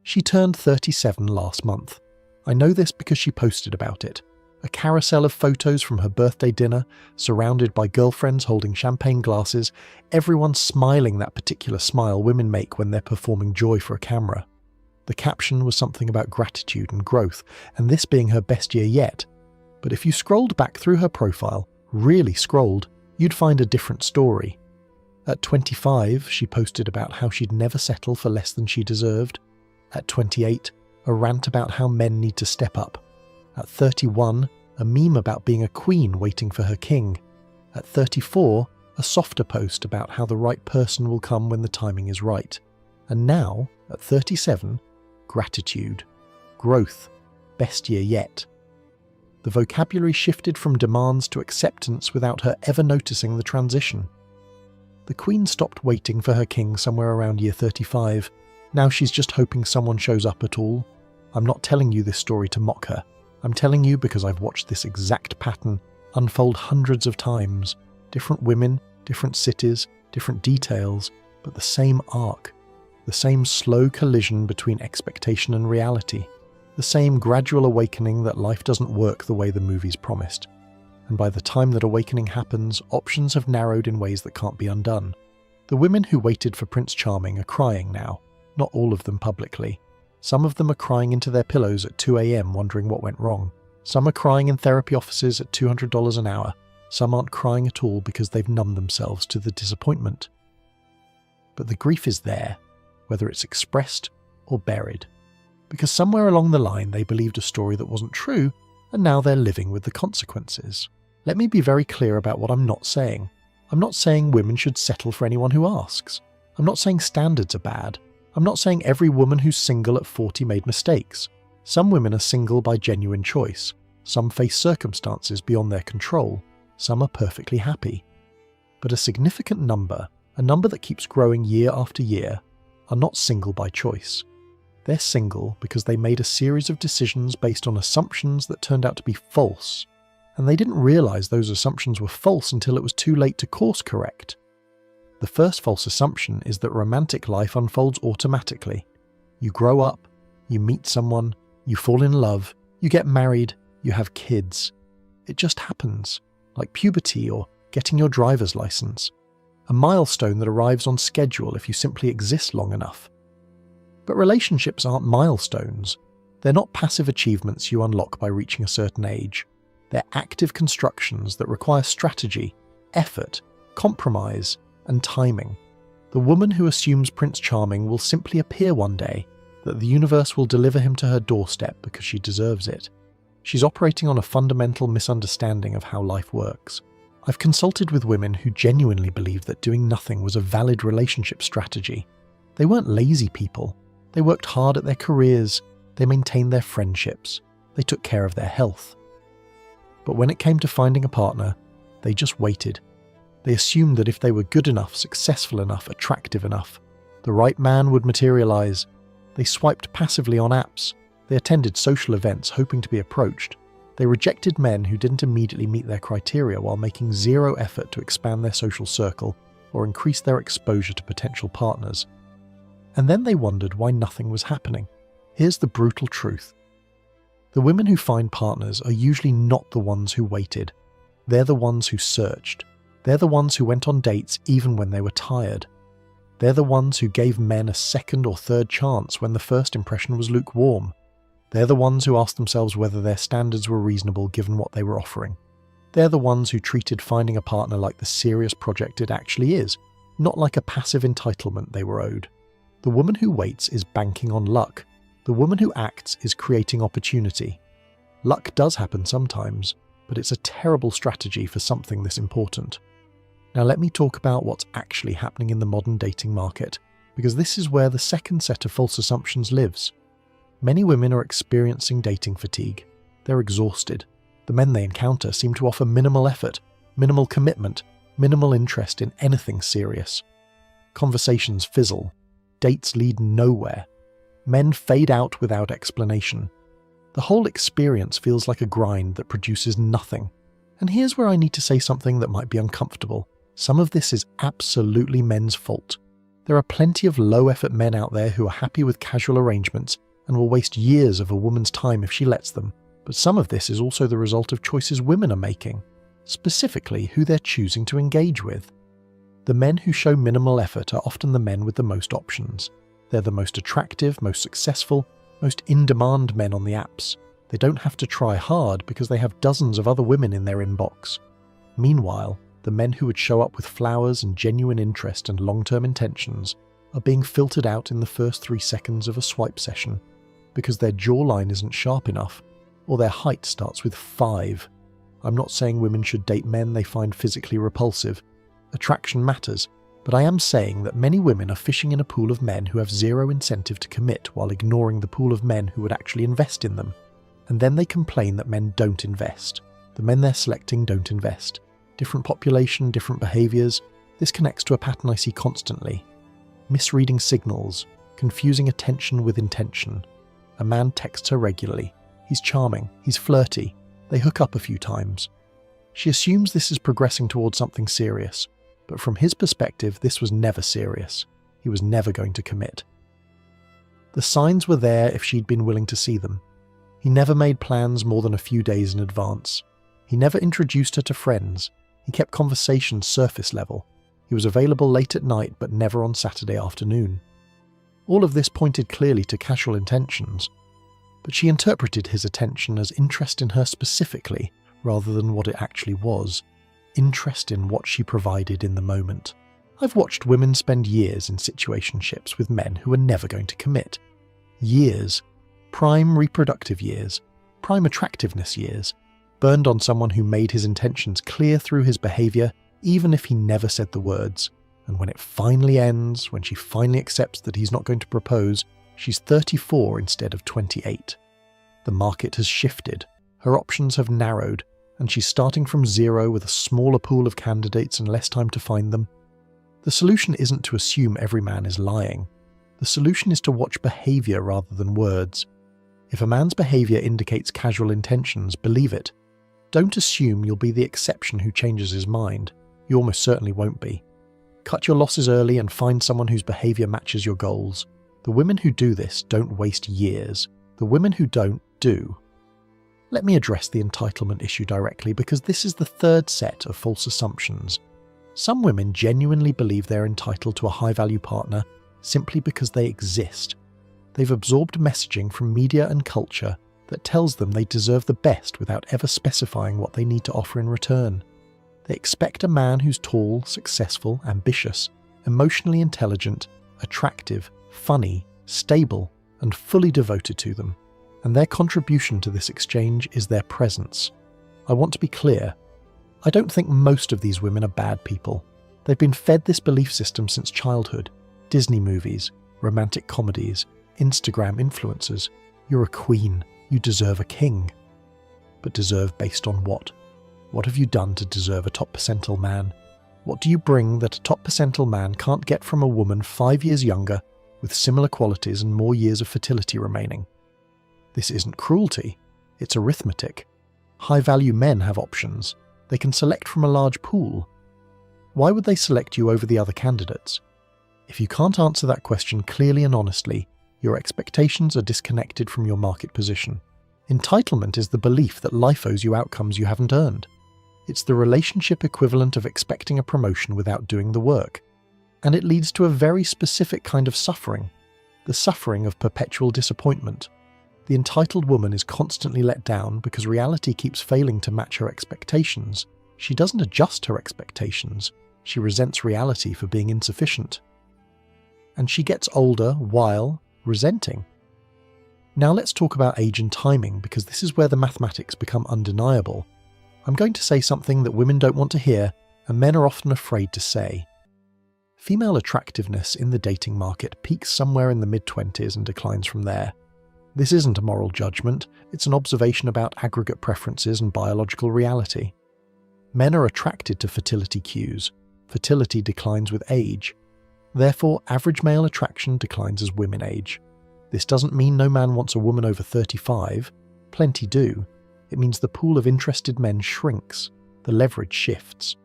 She turned 37 last month. I know this because she posted about it. A carousel of photos from her birthday dinner, surrounded by girlfriends holding champagne glasses, everyone smiling that particular smile women make when they're performing joy for a camera. The caption was something about gratitude and growth, and this being her best year yet. But if you scrolled back through her profile, really scrolled, you'd find a different story. At 25, she posted about how she'd never settle for less than she deserved. At 28, a rant about how men need to step up. At 31, a meme about being a queen waiting for her king. At 34, a softer post about how the right person will come when the timing is right. And now, at 37, gratitude, growth, best year yet. The vocabulary shifted from demands to acceptance without her ever noticing the transition. The queen stopped waiting for her king somewhere around year 35. Now she's just hoping someone shows up at all. I'm not telling you this story to mock her. I'm telling you because I've watched this exact pattern unfold hundreds of times. Different women, different cities, different details, but the same arc. The same slow collision between expectation and reality. The same gradual awakening that life doesn't work the way the movies promised. And by the time that awakening happens, options have narrowed in ways that can't be undone. The women who waited for Prince Charming are crying now. Not all of them publicly. Some of them are crying into their pillows at 2 a.m. wondering what went wrong. Some are crying in therapy offices at $200 an hour. Some aren't crying at all because they've numbed themselves to the disappointment. But the grief is there, whether it's expressed or buried. Because somewhere along the line they believed a story that wasn't true, and now they're living with the consequences. Let me be very clear about what I'm not saying. I'm not saying women should settle for anyone who asks. I'm not saying standards are bad. I'm not saying every woman who's single at 40 made mistakes. Some women are single by genuine choice. Some face circumstances beyond their control. Some are perfectly happy. But a significant number, a number that keeps growing year after year, are not single by choice. They're single because they made a series of decisions based on assumptions that turned out to be false. And they didn't realize those assumptions were false until it was too late to course correct. The first false assumption is that romantic life unfolds automatically. You grow up, you meet someone, you fall in love, you get married, you have kids. It just happens, like puberty or getting your driver's license. A milestone that arrives on schedule if you simply exist long enough. But relationships aren't milestones. They're not passive achievements you unlock by reaching a certain age. They're active constructions that require strategy, effort, compromise, and timing. The woman who assumes Prince Charming will simply appear one day, that the universe will deliver him to her doorstep because she deserves it. She's operating on a fundamental misunderstanding of how life works. I've consulted with women who genuinely believed that doing nothing was a valid relationship strategy. They weren't lazy people. They worked hard at their careers. They maintained their friendships. They took care of their health. But when it came to finding a partner, they just waited. They assumed that if they were good enough, successful enough, attractive enough, the right man would materialize. They swiped passively on apps. They attended social events hoping to be approached. They rejected men who didn't immediately meet their criteria while making zero effort to expand their social circle or increase their exposure to potential partners. And then they wondered why nothing was happening. Here's the brutal truth. The women who find partners are usually not the ones who waited. They're the ones who searched. They're the ones who went on dates even when they were tired. They're the ones who gave men a second or third chance when the first impression was lukewarm. They're the ones who asked themselves whether their standards were reasonable given what they were offering. They're the ones who treated finding a partner like the serious project it actually is, not like a passive entitlement they were owed. The woman who waits is banking on luck. The woman who acts is creating opportunity. Luck does happen sometimes, but it's a terrible strategy for something this important. Now let me talk about what's actually happening in the modern dating market, because this is where the second set of false assumptions lives. Many women are experiencing dating fatigue. They're exhausted. The men they encounter seem to offer minimal effort, minimal commitment, minimal interest in anything serious. Conversations fizzle. Dates lead nowhere. Men fade out without explanation. The whole experience feels like a grind that produces nothing. And here's where I need to say something that might be uncomfortable. Some of this is absolutely men's fault. There are plenty of low-effort men out there who are happy with casual arrangements and will waste years of a woman's time if she lets them, but some of this is also the result of choices women are making, specifically who they're choosing to engage with. The men who show minimal effort are often the men with the most options. They're the most attractive, most successful, most in-demand men on the apps. They don't have to try hard because they have dozens of other women in their inbox. Meanwhile, the men who would show up with flowers and genuine interest and long-term intentions are being filtered out in the first 3 seconds of a swipe session because their jawline isn't sharp enough or their height starts with 5. I'm not saying women should date men they find physically repulsive. Attraction matters, but I am saying that many women are fishing in a pool of men who have zero incentive to commit while ignoring the pool of men who would actually invest in them. And then they complain that men don't invest. The men they're selecting don't invest. Different population, different behaviours. This connects to a pattern I see constantly. Misreading signals, confusing attention with intention. A man texts her regularly. He's charming, he's flirty. They hook up a few times. She assumes this is progressing towards something serious, but from his perspective, this was never serious. He was never going to commit. The signs were there if she'd been willing to see them. He never made plans more than a few days in advance. He never introduced her to friends. He kept conversations surface level. He was available late at night, but never on Saturday afternoon. All of this pointed clearly to casual intentions, but she interpreted his attention as interest in her specifically, rather than what it actually was. Interest in what she provided in the moment. I've watched women spend years in situationships with men who are never going to commit. Years. Prime reproductive years. Prime attractiveness years. Burned on someone who made his intentions clear through his behaviour, even if he never said the words. And when it finally ends, when she finally accepts that he's not going to propose, she's 34 instead of 28. The market has shifted. Her options have narrowed, and she's starting from zero with a smaller pool of candidates and less time to find them. The solution isn't to assume every man is lying. The solution is to watch behaviour rather than words. If a man's behaviour indicates casual intentions, believe it. Don't assume you'll be the exception who changes his mind. You almost certainly won't be. Cut your losses early and find someone whose behaviour matches your goals. The women who do this don't waste years. The women who don't, do. Let me address the entitlement issue directly because this is the third set of false assumptions. Some women genuinely believe they're entitled to a high-value partner simply because they exist. They've absorbed messaging from media and culture that tells them they deserve the best without ever specifying what they need to offer in return. They expect a man who's tall, successful, ambitious, emotionally intelligent, attractive, funny, stable, and fully devoted to them. And their contribution to this exchange is their presence. I want to be clear. I don't think most of these women are bad people. They've been fed this belief system since childhood. Disney movies, romantic comedies, Instagram influencers. You're a queen. You deserve a king. But deserve based on what? What have you done to deserve a top percentile man? What do you bring that a top percentile man can't get from a woman 5 years younger, with similar qualities and more years of fertility remaining? This isn't cruelty, it's arithmetic. High-value men have options. They can select from a large pool. Why would they select you over the other candidates? If you can't answer that question clearly and honestly, your expectations are disconnected from your market position. Entitlement is the belief that life owes you outcomes you haven't earned. It's the relationship equivalent of expecting a promotion without doing the work. And it leads to a very specific kind of suffering, the suffering of perpetual disappointment. The entitled woman is constantly let down because reality keeps failing to match her expectations. She doesn't adjust her expectations. She resents reality for being insufficient. And she gets older while resenting. Now let's talk about age and timing, because this is where the mathematics become undeniable. I'm going to say something that women don't want to hear, and men are often afraid to say. Female attractiveness in the dating market peaks somewhere in the mid-20s and declines from there. This isn't a moral judgment, it's an observation about aggregate preferences and biological reality. Men are attracted to fertility cues. Fertility declines with age. Therefore, average male attraction declines as women age. This doesn't mean no man wants a woman over 35. Plenty do. It means the pool of interested men shrinks. The leverage shifts.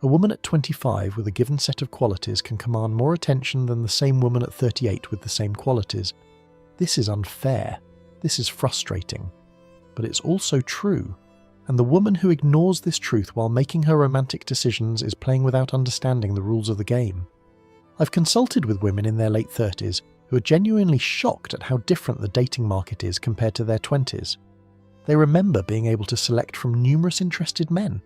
A woman at 25 with a given set of qualities can command more attention than the same woman at 38 with the same qualities. This is unfair. This is frustrating. But it's also true. And the woman who ignores this truth while making her romantic decisions is playing without understanding the rules of the game. I've consulted with women in their late 30s who are genuinely shocked at how different the dating market is compared to their 20s. They remember being able to select from numerous interested men.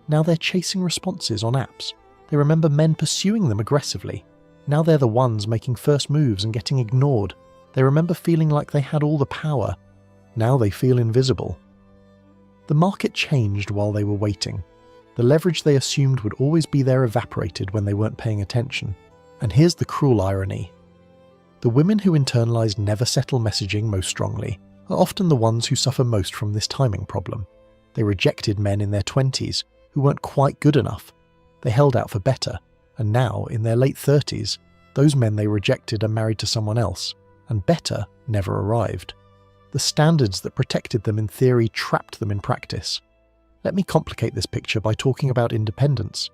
Now they're chasing responses on apps. They remember men pursuing them aggressively. Now they're the ones making first moves and getting ignored. They remember feeling like they had all the power. Now they feel invisible. The market changed while they were waiting. The leverage they assumed would always be there evaporated when they weren't paying attention. And here's the cruel irony. The women who internalize never settle messaging most strongly are often the ones who suffer most from this timing problem. They rejected men in their 20s who weren't quite good enough. They held out for better, and now, in their late 30s, those men they rejected are married to someone else, and better never arrived. The standards that protected them in theory trapped them in practice. Let me complicate this picture by talking about independence.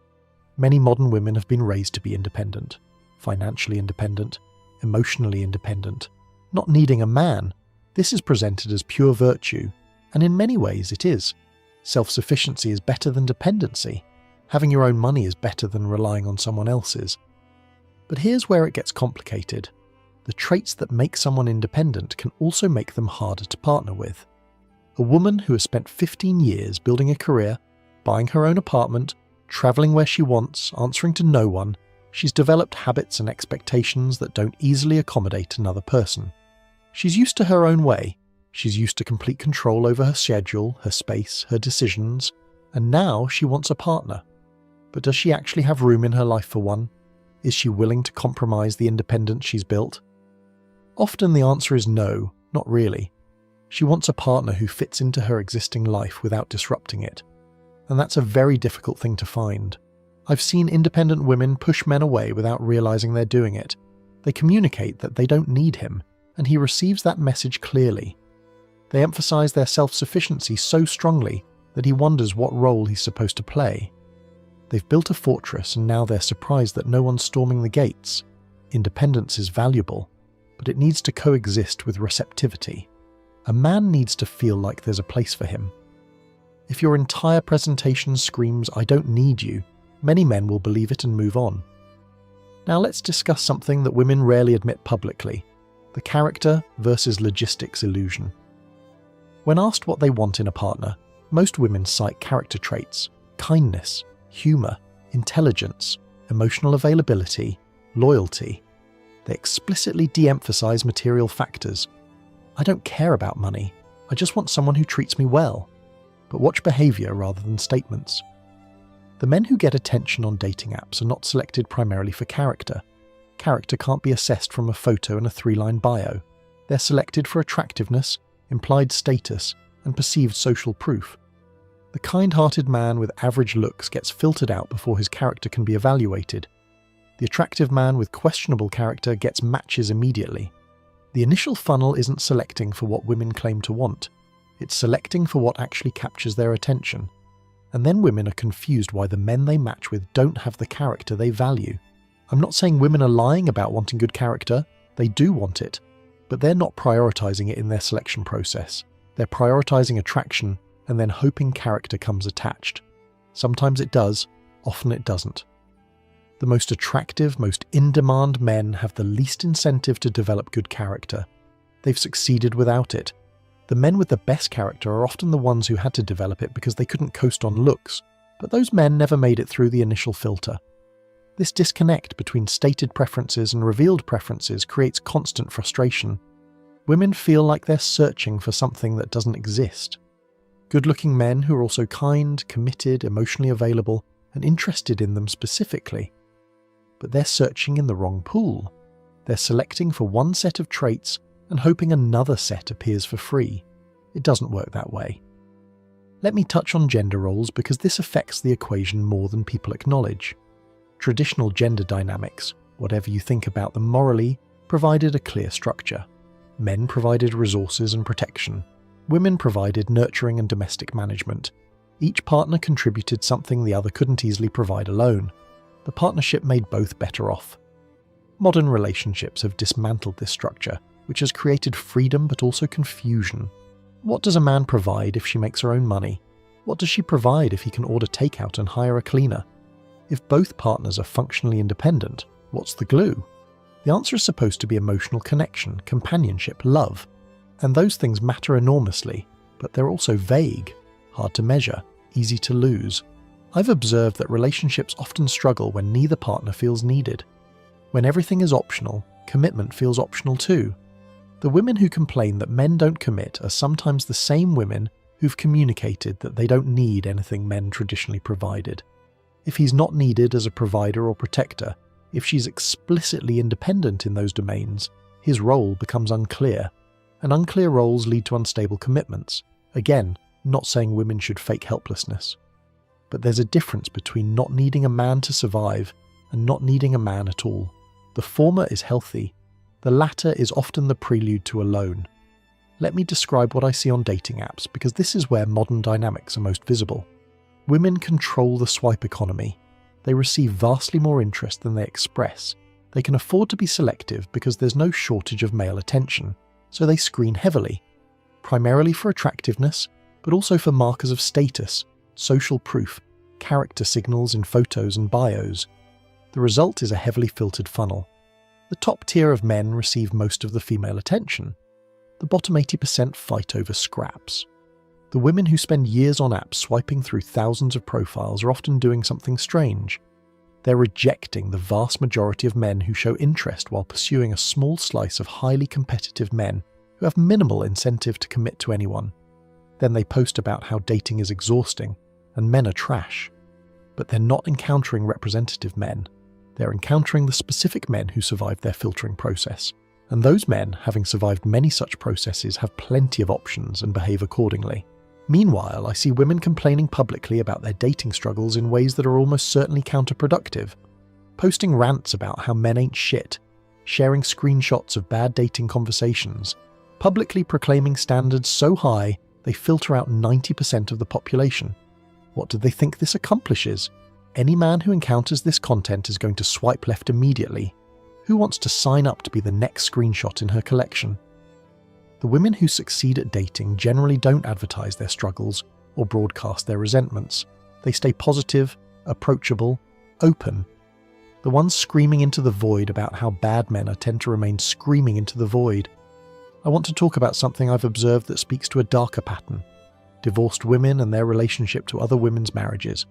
Many modern women have been raised to be independent, financially independent, emotionally independent, not needing a man. This is presented as pure virtue, and in many ways it is. Self-sufficiency is better than dependency. Having your own money is better than relying on someone else's. But here's where it gets complicated. The traits that make someone independent can also make them harder to partner with. A woman who has spent 15 years building a career, buying her own apartment, traveling where she wants, answering to no one, she's developed habits and expectations that don't easily accommodate another person. She's used to her own way. She's used to complete control over her schedule, her space, her decisions, and now she wants a partner. But does she actually have room in her life for one? Is she willing to compromise the independence she's built? Often the answer is no, not really. She wants a partner who fits into her existing life without disrupting it. And that's a very difficult thing to find. I've seen independent women push men away without realizing they're doing it. They communicate that they don't need him, and he receives that message clearly. They emphasize their self-sufficiency so strongly that he wonders what role he's supposed to play. They've built a fortress and now they're surprised that no one's storming the gates. Independence is valuable, but it needs to coexist with receptivity. A man needs to feel like there's a place for him. If your entire presentation screams, "I don't need you," many men will believe it and move on. Now let's discuss something that women rarely admit publicly: the character versus logistics illusion. When asked what they want in a partner, most women cite character traits: kindness, humor, intelligence, emotional availability, loyalty. They explicitly de-emphasize material factors. I don't care about money. I just want someone who treats me well. But watch behavior rather than statements. The men who get attention on dating apps are not selected primarily for character. Character can't be assessed from a photo and a 3-line bio. They're selected for attractiveness, implied status, and perceived social proof. The kind-hearted man with average looks gets filtered out before his character can be evaluated. The attractive man with questionable character gets matches immediately. The initial funnel isn't selecting for what women claim to want. It's selecting for what actually captures their attention. And then women are confused why the men they match with don't have the character they value. I'm not saying women are lying about wanting good character. They do want it. But they're not prioritizing it in their selection process. They're prioritizing attraction and then hoping character comes attached. Sometimes it does, often it doesn't. The most attractive, most in-demand men have the least incentive to develop good character. They've succeeded without it. The men with the best character are often the ones who had to develop it because they couldn't coast on looks, but those men never made it through the initial filter. This disconnect between stated preferences and revealed preferences creates constant frustration. Women feel like they're searching for something that doesn't exist. Good-looking men who are also kind, committed, emotionally available, and interested in them specifically. But they're searching in the wrong pool. They're selecting for one set of traits and hoping another set appears for free. It doesn't work that way. Let me touch on gender roles because this affects the equation more than people acknowledge. Traditional gender dynamics, whatever you think about them morally, provided a clear structure. Men provided resources and protection. Women provided nurturing and domestic management. Each partner contributed something the other couldn't easily provide alone. The partnership made both better off. Modern relationships have dismantled this structure, which has created freedom but also confusion. What does a man provide if she makes her own money? What does she provide if he can order takeout and hire a cleaner? If both partners are functionally independent, what's the glue? The answer is supposed to be emotional connection, companionship, love. And those things matter enormously, but they're also vague, hard to measure, easy to lose. I've observed that relationships often struggle when neither partner feels needed. When everything is optional, commitment feels optional too. The women who complain that men don't commit are sometimes the same women who've communicated that they don't need anything men traditionally provided. If he's not needed as a provider or protector, if she's explicitly independent in those domains, his role becomes unclear. And unclear roles lead to unstable commitments. Again, not saying women should fake helplessness. But there's a difference between not needing a man to survive and not needing a man at all. The former is healthy. The latter is often the prelude to alone. Let me describe what I see on dating apps, because this is where modern dynamics are most visible. Women control the swipe economy. They receive vastly more interest than they express. They can afford to be selective because there's no shortage of male attention, so they screen heavily, primarily for attractiveness, but also for markers of status, social proof, character signals in photos and bios. The result is a heavily filtered funnel. The top tier of men receive most of the female attention. The bottom 80% fight over scraps. The women who spend years on apps swiping through thousands of profiles are often doing something strange. They're rejecting the vast majority of men who show interest while pursuing a small slice of highly competitive men who have minimal incentive to commit to anyone. Then they post about how dating is exhausting and men are trash. But they're not encountering representative men. They're encountering the specific men who survived their filtering process. And those men, having survived many such processes, have plenty of options and behave accordingly. Meanwhile, I see women complaining publicly about their dating struggles in ways that are almost certainly counterproductive. Posting rants about how men ain't shit, sharing screenshots of bad dating conversations, publicly proclaiming standards so high they filter out 90% of the population. What do they think this accomplishes? Any man who encounters this content is going to swipe left immediately. Who wants to sign up to be the next screenshot in her collection? The women who succeed at dating generally don't advertise their struggles or broadcast their resentments. They stay positive, approachable, open. The ones screaming into the void about how bad men are tend to remain screaming into the void. I want to talk about something I've observed that speaks to a darker pattern: divorced women and their relationship to other women's marriages.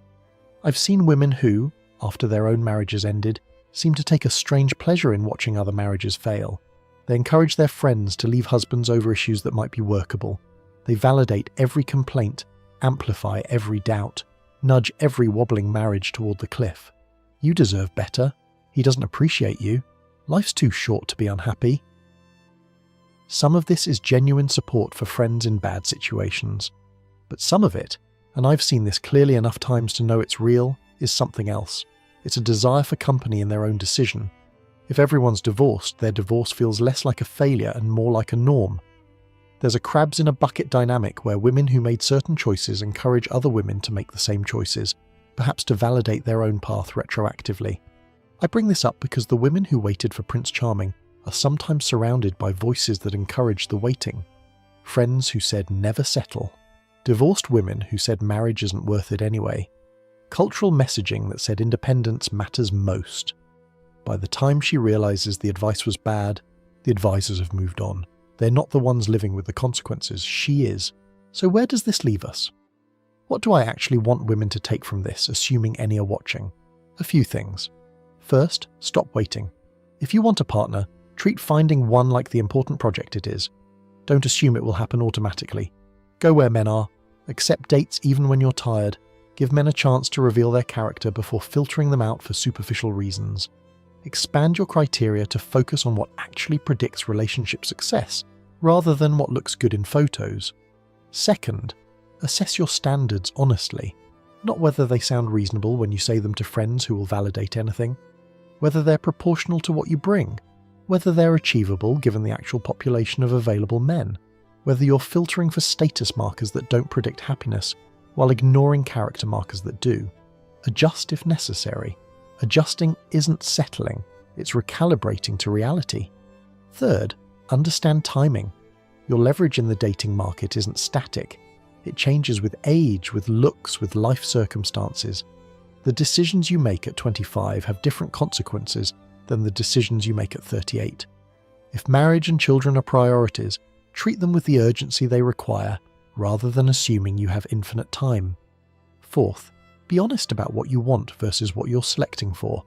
I've seen women who, after their own marriages ended, seem to take a strange pleasure in watching other marriages fail. They encourage their friends to leave husbands over issues that might be workable. They validate every complaint, amplify every doubt, nudge every wobbling marriage toward the cliff. You deserve better. He doesn't appreciate you. Life's too short to be unhappy. Some of this is genuine support for friends in bad situations. But some of it, and I've seen this clearly enough times to know it's real, is something else. It's a desire for company in their own decision. If everyone's divorced, their divorce feels less like a failure and more like a norm. There's a crabs in a bucket dynamic where women who made certain choices encourage other women to make the same choices, perhaps to validate their own path retroactively. I bring this up because the women who waited for Prince Charming are sometimes surrounded by voices that encourage the waiting. Friends who said never settle. Divorced women who said marriage isn't worth it anyway. Cultural messaging that said independence matters most. By the time she realizes the advice was bad, the advisors have moved on. They're not the ones living with the consequences, she is. So where does this leave us? What do I actually want women to take from this, assuming any are watching? A few things. First, stop waiting. If you want a partner, treat finding one like the important project it is. Don't assume it will happen automatically. Go where men are. Accept dates even when you're tired. Give men a chance to reveal their character before filtering them out for superficial reasons. Expand your criteria to focus on what actually predicts relationship success, rather than what looks good in photos. Second, assess your standards honestly. Not whether they sound reasonable when you say them to friends who will validate anything. Whether they're proportional to what you bring. Whether they're achievable given the actual population of available men. Whether you're filtering for status markers that don't predict happiness, while ignoring character markers that do. Adjust if necessary. Adjusting isn't settling, it's recalibrating to reality. Third, understand timing. Your leverage in the dating market isn't static. It changes with age, with looks, with life circumstances. The decisions you make at 25 have different consequences than the decisions you make at 38. If marriage and children are priorities, treat them with the urgency they require, rather than assuming you have infinite time. Fourth, be honest about what you want versus what you're selecting for.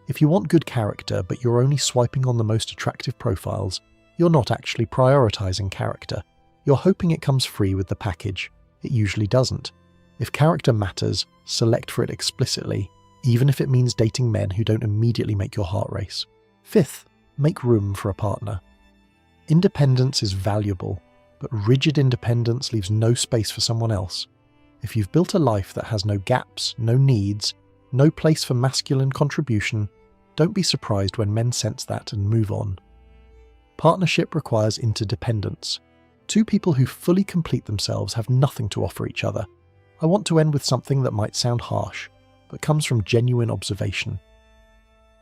If you want good character but you're only swiping on the most attractive profiles, you're not actually prioritizing character. You're hoping it comes free with the package. It usually doesn't. If character matters, select for it explicitly, even if it means dating men who don't immediately make your heart race. Fifth, make room for a partner. Independence is valuable, but rigid independence leaves no space for someone else. If you've built a life that has no gaps, no needs, no place for masculine contribution, don't be surprised when men sense that and move on. Partnership requires interdependence. Two people who fully complete themselves have nothing to offer each other. I want to end with something that might sound harsh, but comes from genuine observation.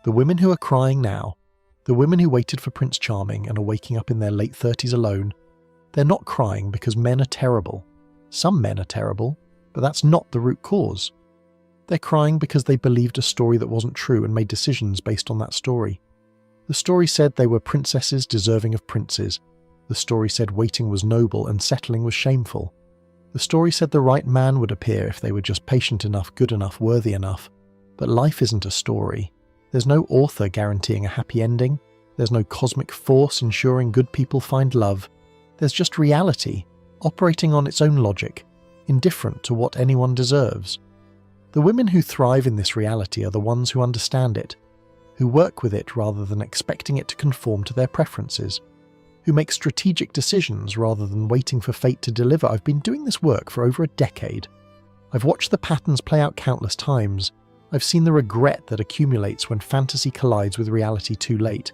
The women who are crying now, the women who waited for Prince Charming and are waking up in their late 30s alone, they're not crying because men are terrible. Some men are terrible, but that's not the root cause. They're crying because they believed a story that wasn't true and made decisions based on that story. The story said they were princesses deserving of princes. The story said waiting was noble and settling was shameful. The story said the right man would appear if they were just patient enough, good enough, worthy enough. But life isn't a story. There's no author guaranteeing a happy ending. There's no cosmic force ensuring good people find love. There's just reality, operating on its own logic, indifferent to what anyone deserves. The women who thrive in this reality are the ones who understand it, who work with it rather than expecting it to conform to their preferences, who make strategic decisions rather than waiting for fate to deliver. I've been doing this work for over a decade. I've watched the patterns play out countless times. I've seen the regret that accumulates when fantasy collides with reality too late.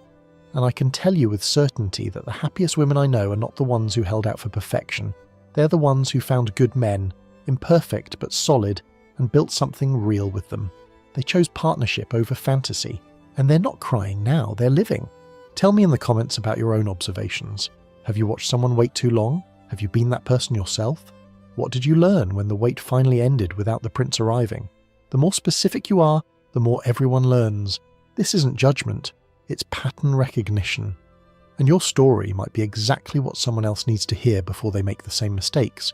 And I can tell you with certainty that the happiest women I know are not the ones who held out for perfection. They're the ones who found good men, imperfect but solid, and built something real with them. They chose partnership over fantasy. And they're not crying now, they're living. Tell me in the comments about your own observations. Have you watched someone wait too long? Have you been that person yourself? What did you learn when the wait finally ended without the prince arriving? The more specific you are, the more everyone learns. This isn't judgment, it's pattern recognition. And your story might be exactly what someone else needs to hear before they make the same mistakes.